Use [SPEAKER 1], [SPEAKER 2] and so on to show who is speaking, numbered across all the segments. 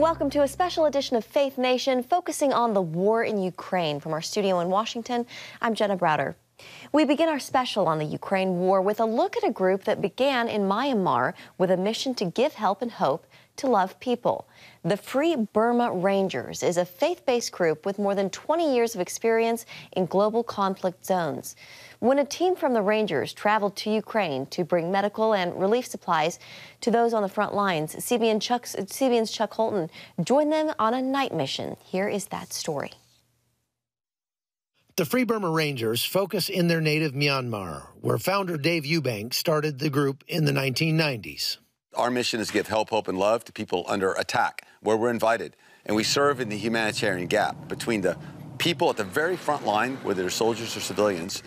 [SPEAKER 1] Welcome to a special edition of Faith Nation, focusing on the war in Ukraine. From our studio in Washington, I'm Jenna Browder. We begin our special on the Ukraine war with a look at a group that began in Myanmar with a mission to give help and hope to love people. The Free Burma Rangers is a faith-based group with more than 20 years of experience in global conflict zones. When a team from the Rangers traveled to Ukraine to bring medical and relief supplies to those on the front lines, CBN's Chuck Holton joined them on a night mission. Here is that story.
[SPEAKER 2] The Free Burma Rangers focus in their native Myanmar, where founder Dave Eubank started the group in the 1990s.
[SPEAKER 3] Our mission is to give help, hope, and love to people under attack, where we're invited. And we serve in the humanitarian gap between the people at the very front line, whether they're soldiers or civilians,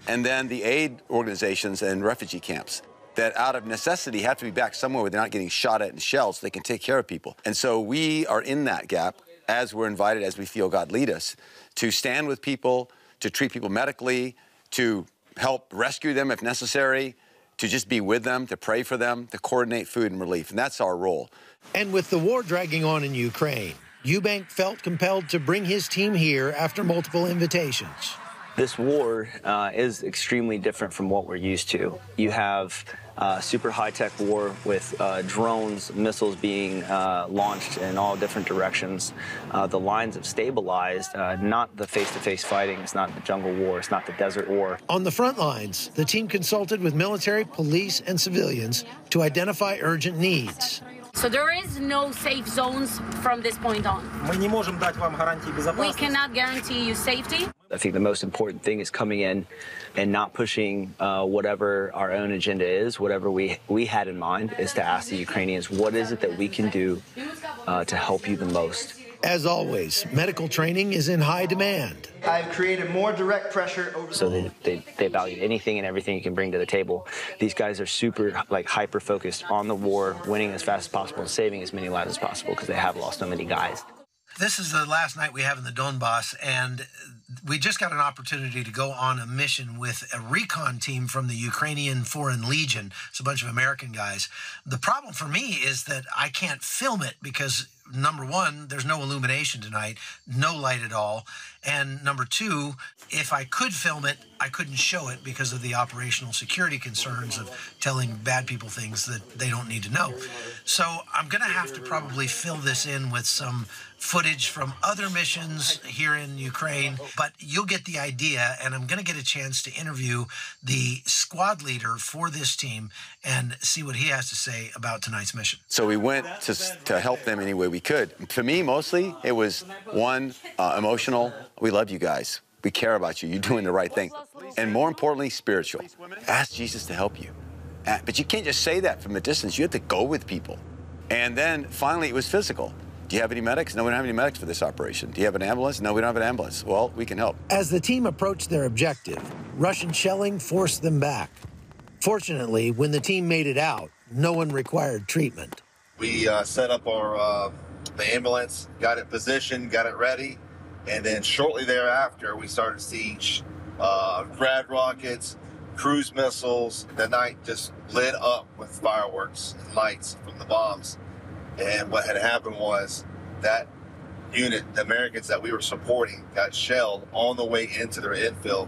[SPEAKER 3] and then the aid organizations and refugee camps that out of necessity have to be back somewhere where they're not getting shot at in shells so they can take care of people. And so we are in that gap as we're invited, as we feel God lead us, to stand with people, to treat people medically, to help rescue them if necessary, to just be with them, to pray for them, to coordinate food and relief. And that's our role.
[SPEAKER 2] And with the war dragging on in Ukraine, Eubank felt compelled to bring his team here after multiple invitations.
[SPEAKER 4] This war is extremely different from what we're used to. You have super high-tech war with drones, missiles being launched in all different directions. The lines have stabilized, not the face-to-face fighting. It's not the jungle war. It's not the desert war.
[SPEAKER 2] On the front lines, the team consulted with military, police, and civilians to identify urgent needs.
[SPEAKER 5] So there is no safe zones from this point on. We cannot guarantee you safety.
[SPEAKER 4] I think the most important thing is coming in and not pushing whatever our own agenda is. Whatever we had in mind is to ask the Ukrainians, what is it that we can do to help you the most?
[SPEAKER 2] As always, medical training is in high demand.
[SPEAKER 6] I've created more direct pressure over.
[SPEAKER 4] So they value anything and everything you can bring to the table. These guys are super, hyper-focused on the war, winning as fast as possible and saving as many lives as possible because they have lost so many guys.
[SPEAKER 2] This is the last night we have in the Donbass, and we just got an opportunity to go on a mission with a recon team from the Ukrainian Foreign Legion. It's a bunch of American guys. The problem for me is that I can't film it because, number one, there's no illumination tonight, no light at all. And number two, if I could film it, I couldn't show it because of the operational security concerns of telling bad people things that they don't need to know. So I'm going to have to probably fill this in with some footage from other missions here in Ukraine, but you'll get the idea, and I'm going to get a chance to interview the squad leader for this team and see what he has to say about tonight's mission.
[SPEAKER 3] So we went to help them any way we could. For me, mostly, it was, one, emotional. We love you guys. We care about you. You're doing the right thing. And more importantly, spiritual. Ask Jesus to help you. But you can't just say that from a distance. You have to go with people. And then finally, it was physical. Do you have any medics? No, we don't have any medics for this operation. Do you have an ambulance? No, we don't have an ambulance. Well, we can help.
[SPEAKER 2] As the team approached their objective, Russian shelling forced them back. Fortunately, when the team made it out, no one required treatment.
[SPEAKER 7] We set up our the ambulance, got it positioned, got it ready, and then shortly thereafter, we started to see grad rockets, cruise missiles. The night just lit up with fireworks and lights from the bombs. And what had happened was that unit, the Americans that we were supporting, got shelled on the way into their infill.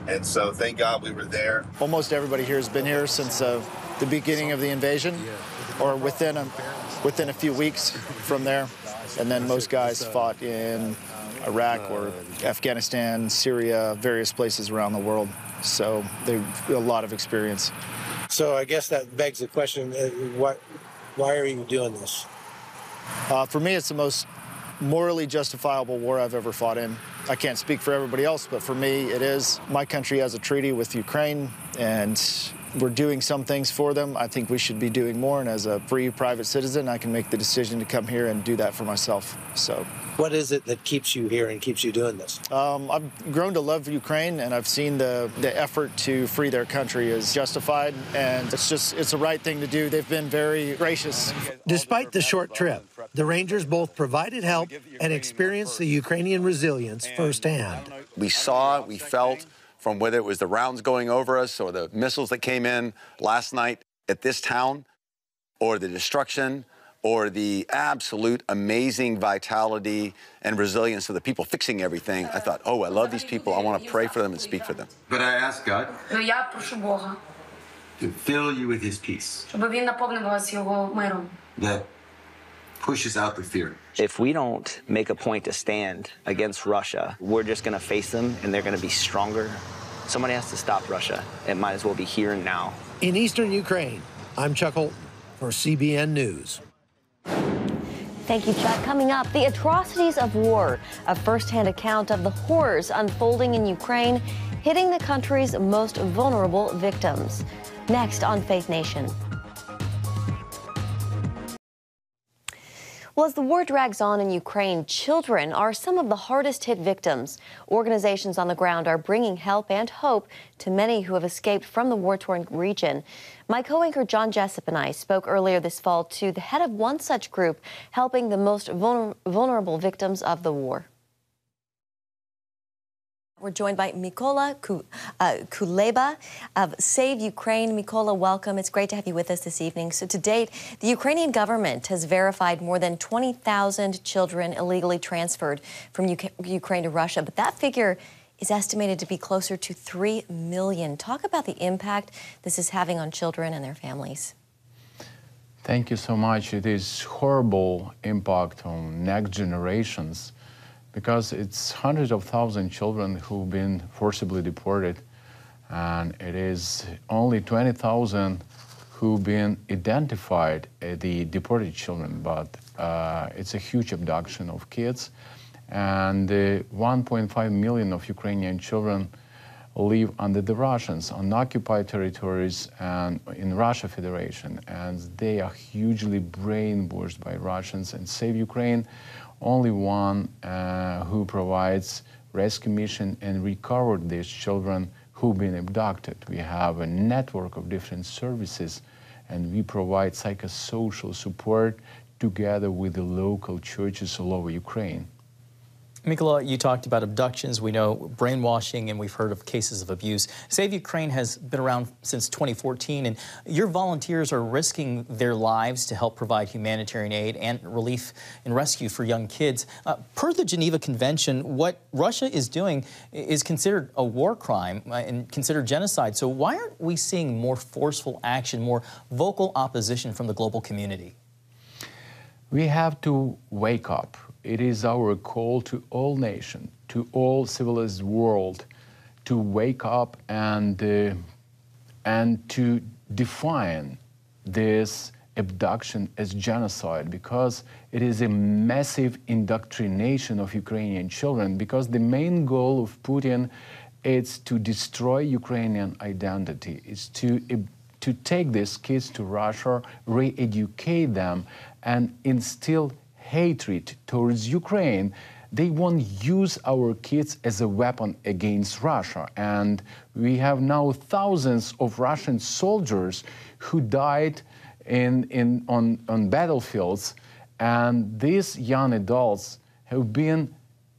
[SPEAKER 7] And so thank God we were there.
[SPEAKER 8] Almost everybody here has been here since the beginning of the invasion, or within a few weeks from there. And then most guys fought in Iraq or Afghanistan, Syria, various places around the world. So they've a lot of experience.
[SPEAKER 2] So I guess that begs the question, why are you doing this?
[SPEAKER 8] For me, it's the most morally justifiable war I've ever fought in. I can't speak for everybody else, but for me, it is. My country has a treaty with Ukraine, and we're doing some things for them. I think we should be doing more, and as a free private citizen, I can make the decision to come here and do that for myself. So,
[SPEAKER 2] what is it that keeps you here and keeps you doing this?
[SPEAKER 8] I've grown to love Ukraine, and I've seen the effort to free their country is justified, and it's the right thing to do. They've been very gracious.
[SPEAKER 2] Despite the short trip, the Rangers both provided help and experienced the Ukrainian resilience firsthand.
[SPEAKER 3] We saw, we felt, from whether it was the rounds going over us or the missiles that came in last night at this town, or the destruction, or the absolute amazing vitality and resilience of the people fixing everything, I thought, oh, I love these people. I want to pray for them and speak for them.
[SPEAKER 9] But I asked God
[SPEAKER 5] Я прошу Бога,
[SPEAKER 9] to fill you with his peace
[SPEAKER 5] щоб він наповнив вас його миром.
[SPEAKER 9] that pushes out the fear.
[SPEAKER 4] If we don't make a point to stand against Russia, we're just going to face them and they're going to be stronger. Somebody has to stop Russia. It might as well be here and now.
[SPEAKER 10] In eastern Ukraine, I'm Chuck Holton for CBN News.
[SPEAKER 1] Thank you, Chuck. Coming up, the atrocities of war, a first-hand account of the horrors unfolding in Ukraine, hitting the country's most vulnerable victims. Next on Faith Nation. Well, as the war drags on in Ukraine, children are some of the hardest hit victims. Organizations on the ground are bringing help and hope to many who have escaped from the war-torn region. My co-anchor John Jessup and I spoke earlier this fall to the head of one such group helping the most vulnerable victims of the war. We're joined by Mykola Kuleba of Save Ukraine. Mykola, welcome. It's great to have you with us this evening. So to date, the Ukrainian government has verified more than 20,000 children illegally transferred from Ukraine to Russia, but that figure is estimated to be closer to 3 million. Talk about the impact this is having on children and their families.
[SPEAKER 11] Thank you so much. It is horrible impact on next generations, because it's hundreds of thousands of children who've been forcibly deported, and it is only 20,000 who've been identified as the deported children, but it's a huge abduction of kids, and 1.5 million of Ukrainian children live under the Russians on occupied territories and in Russia Federation, and they are hugely brainwashed by Russians. And Save Ukraine, only one who provides rescue mission and recovered these children who've been abducted. We have a network of different services, and we provide psychosocial support together with the local churches all over Ukraine.
[SPEAKER 12] Mykola, you talked about abductions. We know brainwashing, and we've heard of cases of abuse. Save Ukraine has been around since 2014, and your volunteers are risking their lives to help provide humanitarian aid and relief and rescue for young kids. Per the Geneva Convention, what Russia is doing is considered a war crime and considered genocide. So why aren't we seeing more forceful action, more vocal opposition from the global community?
[SPEAKER 11] We have to wake up. It is our call to all nations, to all civilized world, to wake up and to define this abduction as genocide, because it is a massive indoctrination of Ukrainian children, because the main goal of Putin is to destroy Ukrainian identity, is to take these kids to Russia, re-educate them, and instill hatred towards Ukraine. They want to use our kids as a weapon against Russia. And we have now thousands of Russian soldiers who died on battlefields. And these young adults have been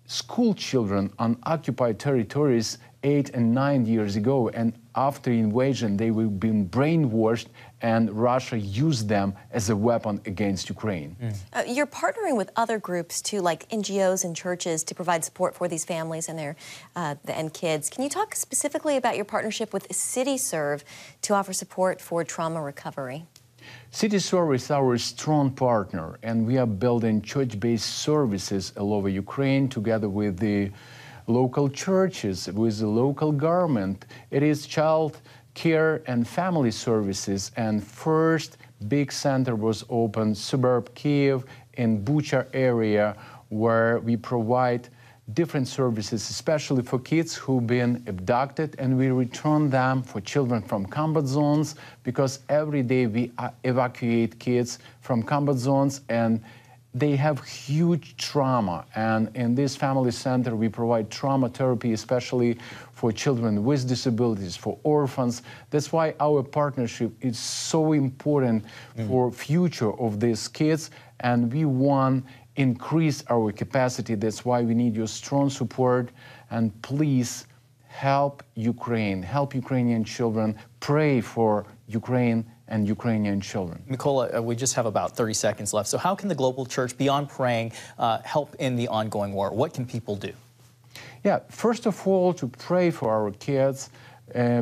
[SPEAKER 11] school children on occupied territories 8 and 9 years ago. And after invasion, they have been brainwashed, and Russia used them as a weapon against Ukraine.
[SPEAKER 1] You're partnering with other groups too, like NGOs and churches, to provide support for these families and their and kids. Can you talk specifically about your partnership with CityServe to offer support for trauma recovery?
[SPEAKER 11] CityServe is our strong partner, and we are building church-based services all over Ukraine together with the local churches, with the local government. It is child care and family services, and first big center was opened suburb Kiev in Bucha area, where we provide different services, especially for kids who've been abducted, and we return them for children from combat zones, because every day we evacuate kids from combat zones, and they have huge trauma. And in this family center, we provide trauma therapy, especially for children with disabilities, for orphans. That's why our partnership is so important for future of these kids, and we want increase our capacity. That's why we need your strong support, and please help Ukraine, help Ukrainian children, pray for Ukraine and Ukrainian children.
[SPEAKER 12] Mykola, we just have about 30 seconds left. So how can the global church, beyond praying, help in the ongoing war? What can people do?
[SPEAKER 11] Yeah, first of all, to pray for our kids,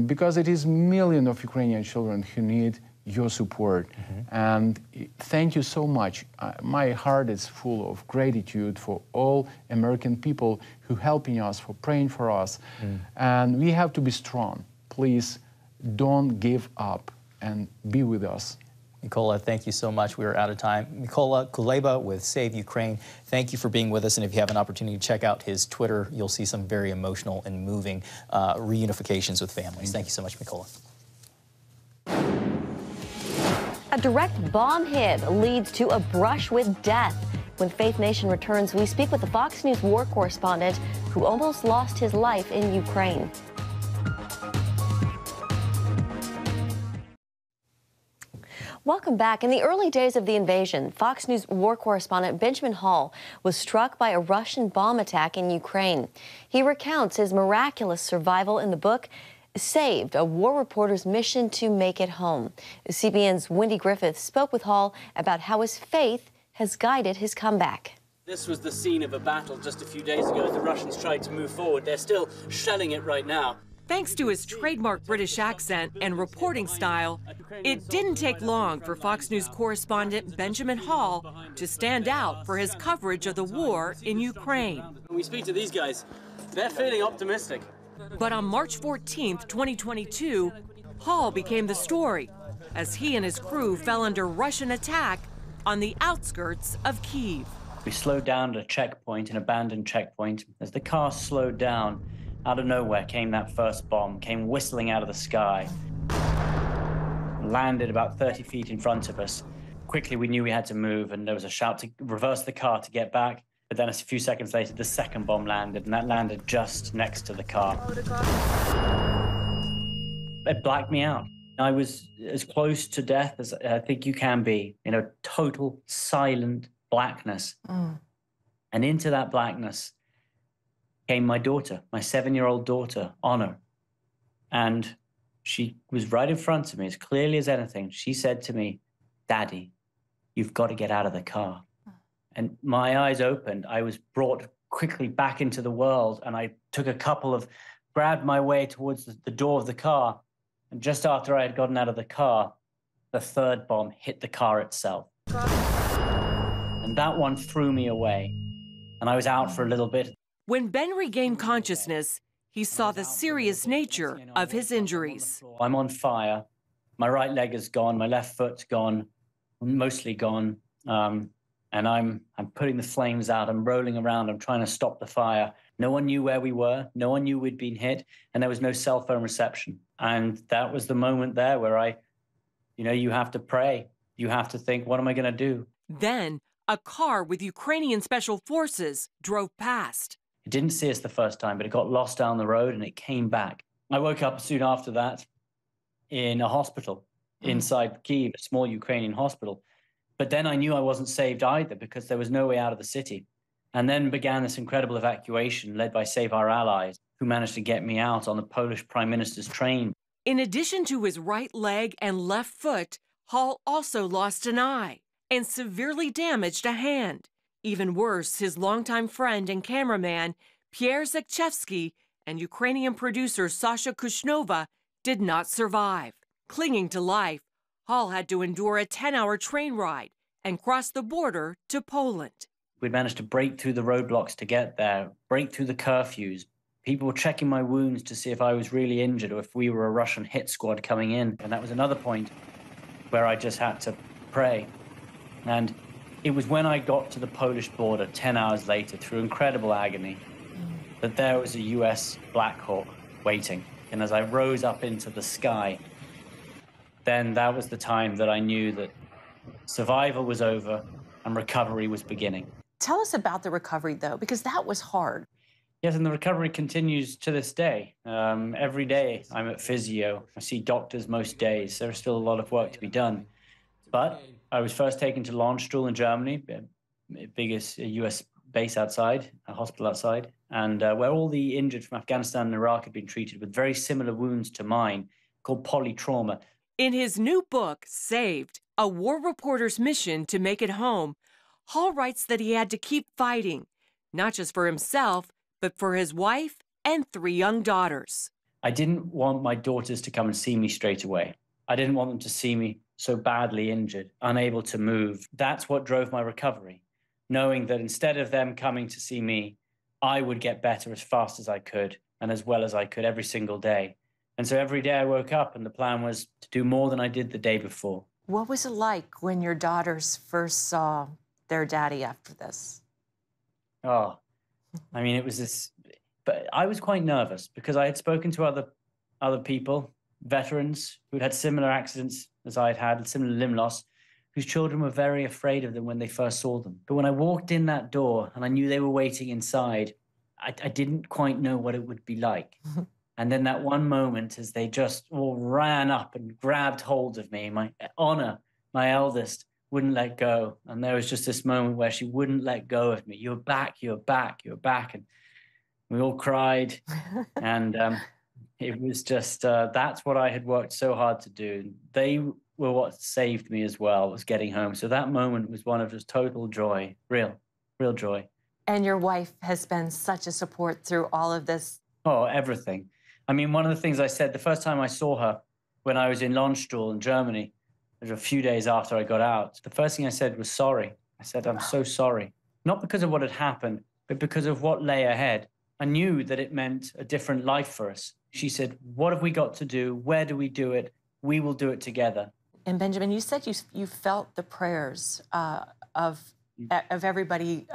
[SPEAKER 11] because it is millions of Ukrainian children who need your support. And thank you so much. My heart is full of gratitude for all American people who helping us, for praying for us. And we have to be strong. Please don't give up and be with us.
[SPEAKER 12] Mykola, thank you so much. We are out of time. Mykola Kuleba with Save Ukraine, thank you for being with us. And if you have an opportunity to check out his Twitter, you'll see some very emotional and moving reunifications with families. Thank you so much, Mykola.
[SPEAKER 1] A direct bomb hit leads to a brush with death. When Faith Nation returns, we speak with the Fox News war correspondent who almost lost his life in Ukraine. Welcome back. In the early days of the invasion, Fox News war correspondent Benjamin Hall was struck by a Russian bomb attack in Ukraine. He recounts his miraculous survival in the book, Saved, a war reporter's mission to make it home. CBN's Wendy Griffith spoke with Hall about how his faith has guided his comeback.
[SPEAKER 13] This was the scene of a battle just a few days ago as the Russians tried to move forward. They're still shelling it right now.
[SPEAKER 14] Thanks to his trademark British accent and reporting style, it didn't take long for Fox News correspondent Benjamin Hall to stand out for his coverage of the war in Ukraine.
[SPEAKER 13] When we speak to these guys, they're feeling optimistic.
[SPEAKER 14] But on March 14th, 2022, Hall became the story as he and his crew fell under Russian attack on the outskirts of Kyiv.
[SPEAKER 15] We slowed down at a checkpoint, an abandoned checkpoint. As the car slowed down, out of nowhere came that first bomb, came whistling out of the sky, landed about 30 feet in front of us. Quickly, we knew we had to move, and there was a shout to reverse the car to get back. But then a few seconds later, the second bomb landed, and that landed just next to the car. It blacked me out. I was as close to death as I think you can be, in a total silent blackness. And into that blackness came my daughter, my 7-year-old daughter, Honor. And she was right in front of me, as clearly as anything. She said to me, "Daddy, you've got to get out of the car." And my eyes opened. I was brought quickly back into the world, and I took grabbed my way towards the door of the car. And just after I had gotten out of the car, the third bomb hit the car itself. And that one threw me away, and I was out for a little bit.
[SPEAKER 14] When Ben regained consciousness, he saw the serious nature of his injuries.
[SPEAKER 15] I'm on fire. My right leg is gone. My left foot's gone, mostly gone. And I'm putting the flames out. I'm rolling around. I'm trying to stop the fire. No one knew where we were. No one knew we'd been hit. And there was no cell phone reception. And that was the moment there where you have to pray. You have to think, what am I going to do?
[SPEAKER 14] Then a car with Ukrainian special forces drove past.
[SPEAKER 15] It didn't see us the first time, but it got lost down the road and it came back. I woke up soon after that in a hospital inside Kyiv, a small Ukrainian hospital. But then I knew I wasn't saved either because there was no way out of the city. And then began this incredible evacuation led by Save Our Allies, who managed to get me out on the Polish Prime Minister's train.
[SPEAKER 14] In addition to his right leg and left foot, Hall also lost an eye and severely damaged a hand. Even worse, his longtime friend and cameraman, Pierre Zakchevsky, and Ukrainian producer Sasha Kushnova did not survive. Clinging to life, Hall had to endure a 10-hour train ride and cross the border to Poland.
[SPEAKER 15] We'd managed to break through the roadblocks to get there, break through the curfews. People were checking my wounds to see if I was really injured or if we were a Russian hit squad coming in. And that was another point where I just had to pray. And it was when I got to the Polish border 10 hours later, through incredible agony, that there was a US Black Hawk waiting. And as I rose up into the sky, then that was the time that I knew that survival was over and recovery was beginning.
[SPEAKER 16] Tell us about the recovery, though, because that was hard.
[SPEAKER 15] Yes, and the recovery continues to this day. Every day I'm at physio. I see doctors most days. There's still a lot of work to be done. But I was first taken to Landstuhl in Germany, biggest US base outside, a hospital outside. and where all the injured from Afghanistan and Iraq had been treated with very similar wounds to mine, called polytrauma.
[SPEAKER 14] In his new book, Saved, A War Reporter's Mission to Make It Home, Hall writes that he had to keep fighting, not just for himself, but for his wife and 3 young daughters.
[SPEAKER 15] I didn't want my daughters to come and see me straight away. I didn't want them to see me so badly injured, unable to move. That's what drove my recovery, knowing that instead of them coming to see me, I would get better as fast as I could and as well as I could every single day. And so every day I woke up and the plan was to do more than I did the day before.
[SPEAKER 16] What was it like when your daughters first saw their daddy after this?
[SPEAKER 15] Oh, I mean, it was this, but I was quite nervous because I had spoken to other people, veterans who'd had similar accidents as I had similar limb loss, whose children were very afraid of them when they first saw them. But when I walked in that door and I knew they were waiting inside, I didn't quite know what it would be like. And then that one moment as they just all ran up and grabbed hold of me, my Honor, my eldest, wouldn't let go. And there was just this moment where she wouldn't let go of me. You're back, you're back, you're back. And we all cried. And it was just, that's what I had worked so hard to do. They were what saved me as well, was getting home. So that moment was one of just total joy, real joy.
[SPEAKER 16] And your wife has been such a support through all of this.
[SPEAKER 15] Oh, everything. I mean, one of the things I said the first time I saw her when I was in Landstuhl in Germany, it was a few days after I got out, the first thing I said was sorry. I said, I'm so sorry. Not because of what had happened, but because of what lay ahead. I knew that it meant a different life for us. She said, what have we got to do? Where do we do it? We will do it together.
[SPEAKER 16] And Benjamin, you said you felt the prayers of everybody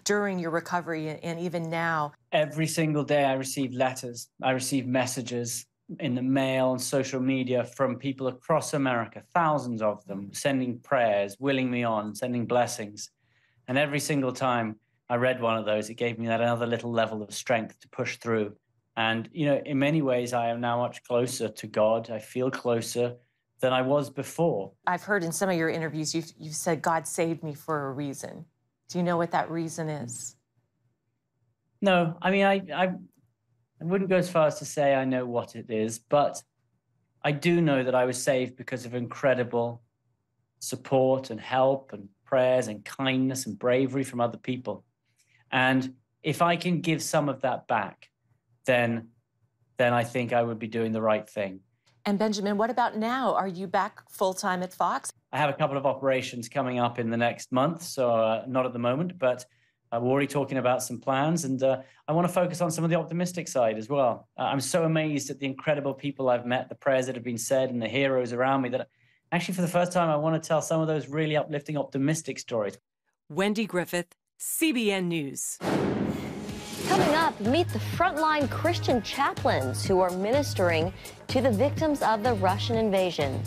[SPEAKER 16] during your recovery and even now.
[SPEAKER 15] Every single day I receive letters, I receive messages in the mail and social media from people across America, thousands of them, sending prayers, willing me on, sending blessings. And every single time I read one of those, it gave me that another little level of strength to push through. And, you know, in many ways, I am now much closer to God. I feel closer than I was before.
[SPEAKER 16] I've heard in some of your interviews, you've said, God saved me for a reason. Do you know what that reason is?
[SPEAKER 15] No, I mean, I wouldn't go as far as to say I know what it is, but I do know that I was saved because of incredible support and help and prayers and kindness and bravery from other people. And if I can give some of that back, then I think I would be doing the right thing.
[SPEAKER 16] And Benjamin, what about now? Are you back full-time at Fox?
[SPEAKER 15] I have a couple of operations coming up in the next month, so not at the moment, but we're already talking about some plans, and I want to focus on some of the optimistic side as well. I'm so amazed at the incredible people I've met, the prayers that have been said, and the heroes around me that actually for the first time I want to tell some of those really uplifting, optimistic stories.
[SPEAKER 14] Wendy Griffith, CBN News.
[SPEAKER 1] Coming up, meet the frontline Christian chaplains who are ministering to the victims of the Russian invasion.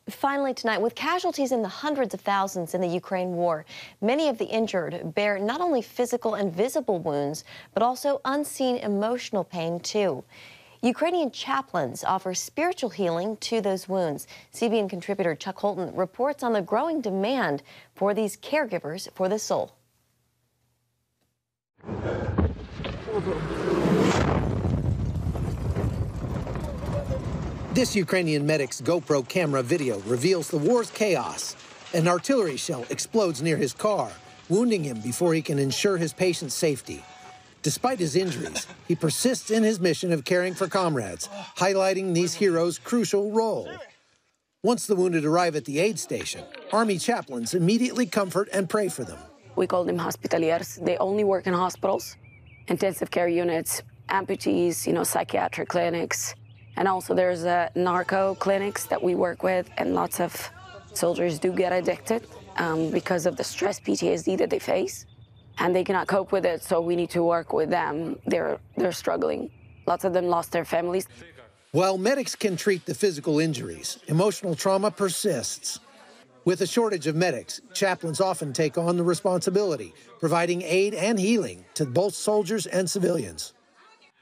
[SPEAKER 1] Finally tonight, with casualties in the hundreds of thousands in the Ukraine war, many of the injured bear not only physical and visible wounds, but also unseen emotional pain too. Ukrainian chaplains offer spiritual healing to those wounds. CBN contributor Chuck Holton reports on the growing demand for these caregivers for the soul.
[SPEAKER 10] This Ukrainian medic's GoPro camera video reveals the war's chaos. An artillery shell explodes near his car, wounding him before he can ensure his patient's safety. Despite his injuries, he persists in his mission of caring for comrades, highlighting these heroes' crucial role. Once the wounded arrive at the aid station, Army chaplains immediately comfort and pray for them.
[SPEAKER 17] We call them hospitaliers. They only work in hospitals, intensive care units, amputees, psychiatric clinics. And also there's narco clinics that we work with, and lots of soldiers do get addicted because of the stress PTSD that they face. And they cannot cope with it, so we need to work with them. They're struggling. Lots of them lost their families.
[SPEAKER 10] While medics can treat the physical injuries, emotional trauma persists. With a shortage of medics, chaplains often take on the responsibility, providing aid and healing to both soldiers and civilians.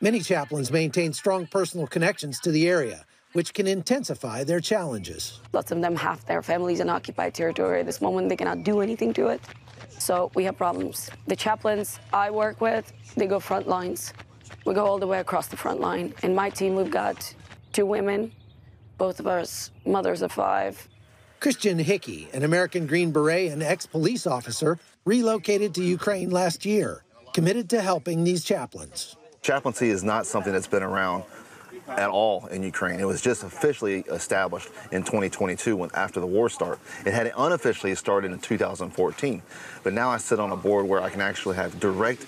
[SPEAKER 10] Many chaplains maintain strong personal connections to the area, which can intensify their challenges.
[SPEAKER 17] Lots of them have their families in occupied territory. At this moment, they cannot do anything to it. So we have problems. The chaplains I work with, they go front lines. We go all the way across the front line. In my team, we've got 2 women, both of us mothers of 5.
[SPEAKER 10] Christian Hickey, an American Green Beret and ex-police officer, relocated to Ukraine last year, committed to helping these chaplains.
[SPEAKER 7] Chaplaincy is not something that's been around at all in Ukraine. It was just officially established in 2022 after the war started. It had unofficially started in 2014. But now I sit on a board where I can actually have direct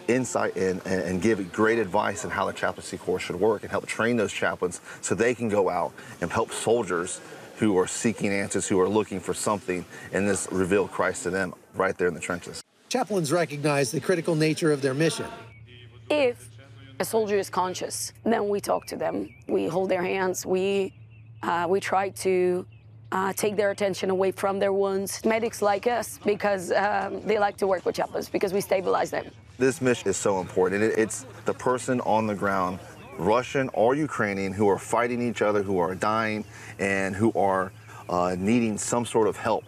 [SPEAKER 7] insight in and give great advice on how the chaplaincy corps should work and help train those chaplains so they can go out and help soldiers who are seeking answers, who are looking for something, and this reveal Christ to them right there in the trenches.
[SPEAKER 10] Chaplains recognize the critical nature of their mission.
[SPEAKER 17] If a soldier is conscious, then we talk to them. We hold their hands. We try to take their attention away from their wounds. Medics like us because they like to work with chaplains because we stabilize them.
[SPEAKER 7] This mission is so important. It's the person on the ground, Russian or Ukrainian, who are fighting each other, who are dying, and who are needing some sort of help.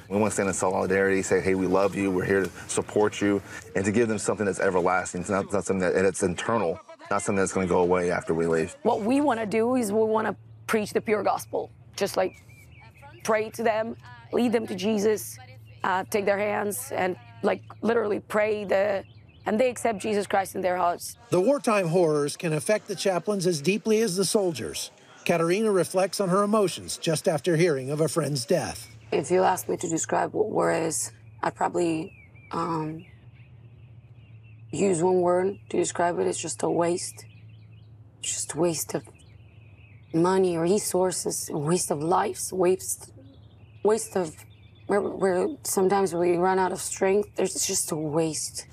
[SPEAKER 7] We want to stand in solidarity, say, hey, we love you, we're here to support you, and to give them something that's everlasting. It's not something that it's internal, not something that's going to go away after we leave.
[SPEAKER 17] What we want to do is we want to preach the pure gospel, just like pray to them, lead them to Jesus, take their hands, and like literally pray and they accept Jesus Christ in their hearts.
[SPEAKER 10] The wartime horrors can affect the chaplains as deeply as the soldiers. Katerina reflects on her emotions just after hearing of a friend's death.
[SPEAKER 17] If you ask me to describe what war is, I'd probably use one word to describe it. It's just a waste. It's just a waste of money, resources, a waste of lives, waste of where sometimes we run out of strength. There's just a waste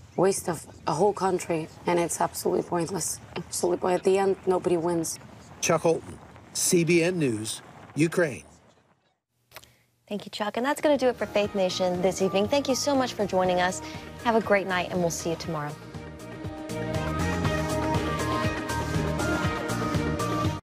[SPEAKER 17] of a whole country, and it's absolutely pointless. Absolutely pointless. At the end, nobody wins.
[SPEAKER 10] Chuck Holton, CBN News, Ukraine.
[SPEAKER 1] Thank you, Chuck. And that's going to do it for Faith Nation this evening. Thank you so much for joining us. Have a great night, and we'll see you tomorrow.